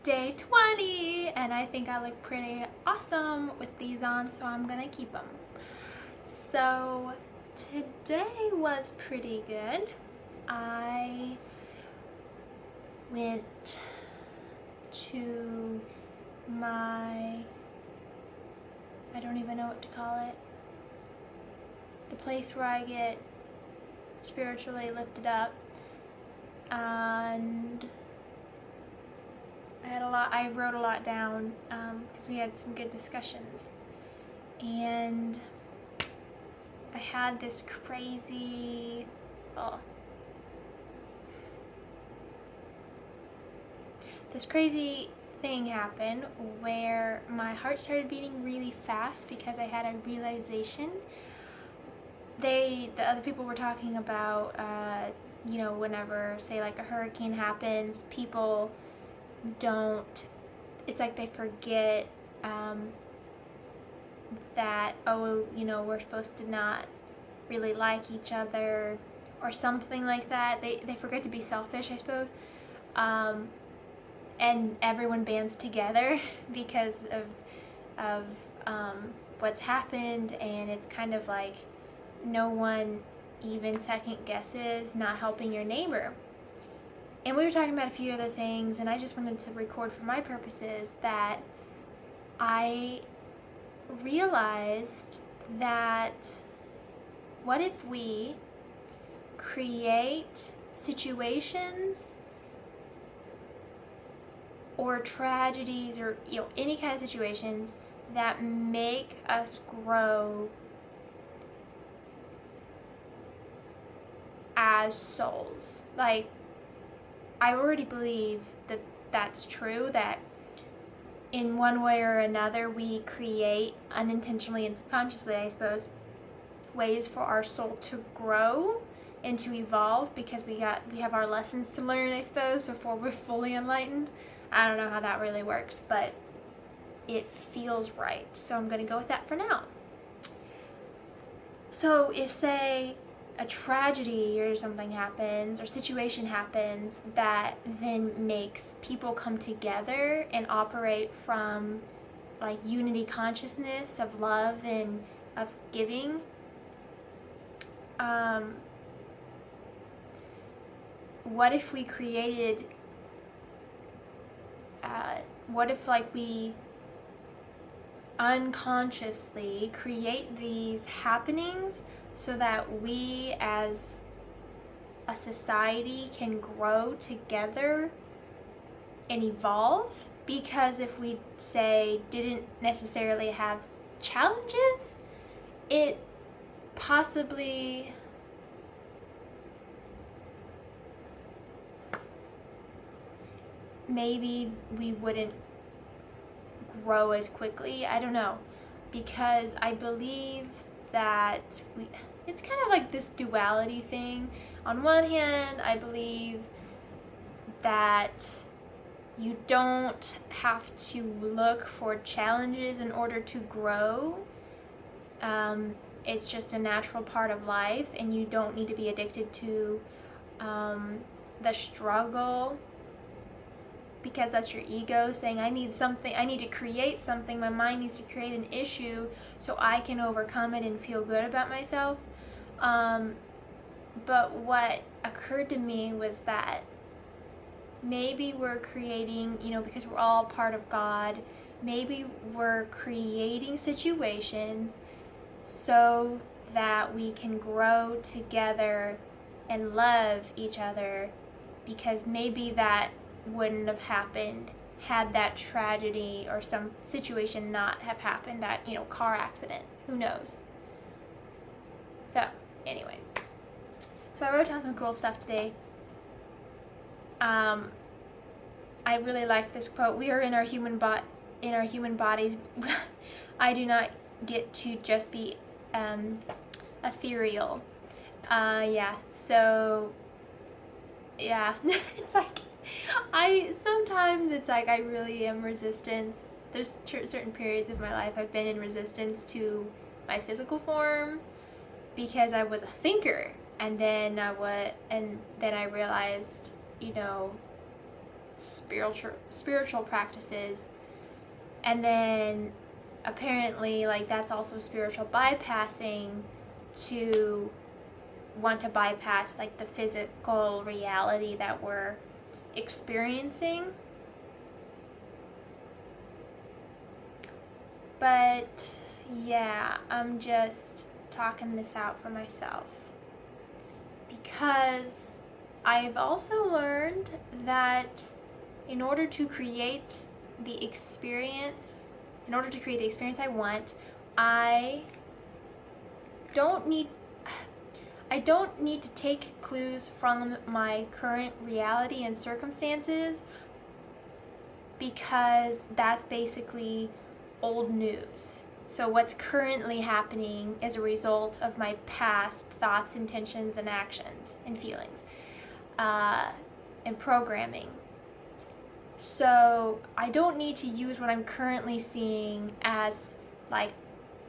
day 20 and I think I look pretty awesome with these on, so I'm gonna keep them. So today was pretty good. I went to my, I don't even know what to call it, the place where I get spiritually lifted up, and I wrote a lot down because we had some good discussions, and I had this crazy, this crazy thing happen where my heart started beating really fast because I had a realization. The other people were talking about, whenever, say, like a hurricane happens, people don't, it's like they forget that, we're supposed to not really like each other or something like that. They forget to be selfish, I suppose. And everyone bands together because of what's happened, and it's kind of like no one even second guesses not helping your neighbor. And we were talking about a few other things, and I just wanted to record for my purposes that I realized that what if we create situations or tragedies or any kind of situations that make us grow as souls. Like, I already believe that that's true, that in one way or another we create, unintentionally and subconsciously, I suppose, ways for our soul to grow and to evolve because we have our lessons to learn, I suppose, before we're fully enlightened. I don't know how that really works, but it feels right, so I'm going to go with that for now. So if, say, a tragedy or something happens or situation happens that then makes people come together and operate from like unity consciousness of love and of giving, what if we created, what if like we unconsciously create these happenings so that we as a society can grow together and evolve? Because if we, say, didn't necessarily have challenges, it possibly maybe we wouldn't grow as quickly. I don't know, because I believe that it's kind of like this duality thing. On one hand, I believe that you don't have to look for challenges in order to grow. It's just a natural part of life, and you don't need to be addicted to the struggle because that's your ego saying, I need to create something, my mind needs to create an issue so I can overcome it and feel good about myself. But what occurred to me was that maybe we're creating, because we're all part of God, maybe we're creating situations so that we can grow together and love each other, because maybe that wouldn't have happened had that tragedy or some situation not have happened, that, car accident, who knows. So anyway, so I wrote down some cool stuff today. I really like this quote. We are in our human bodies. I do not get to just be ethereal. So it's like sometimes it's like I really am resistance. There's certain periods of my life I've been in resistance to my physical form because I was a thinker, and then I realized, spiritual practices, and then apparently like that's also spiritual bypassing, to want to bypass like the physical reality that we're experiencing. But yeah, I'm just talking this out for myself, because I've also learned that in order to create the experience, I want, I don't need to take clues from my current reality and circumstances, because that's basically old news. So what's currently happening is a result of my past thoughts, intentions, and actions, and feelings, and programming. So I don't need to use what I'm currently seeing as like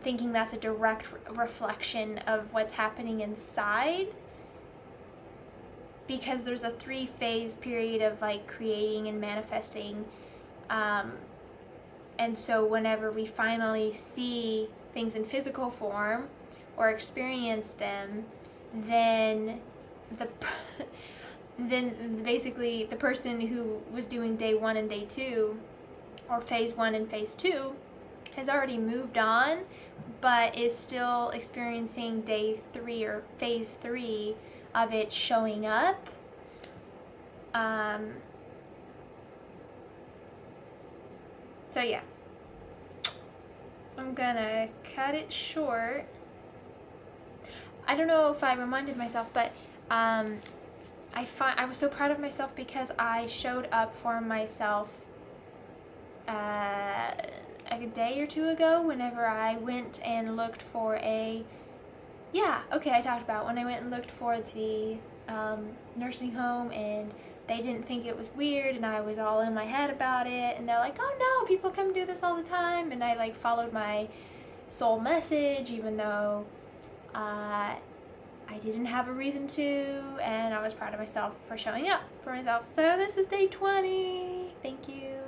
thinking that's a direct reflection of what's happening inside, because there's a 3-phase period of like creating and manifesting, and so whenever we finally see things in physical form or experience them, then then basically the person who was doing day 1 and day 2, or phase 1 and phase 2, has already moved on, but is still experiencing day 3 or phase 3 of it showing up. So yeah, I'm gonna cut it short. I don't know if I reminded myself, but I was so proud of myself because I showed up for myself a day or 2 ago, whenever I went and looked for I talked about when I went and looked for the nursing home, and they didn't think it was weird, and I was all in my head about it, and they're like, oh no, people come do this all the time, and I like followed my soul message, even though I didn't have a reason to, and I was proud of myself for showing up for myself. So this is day 20. Thank you.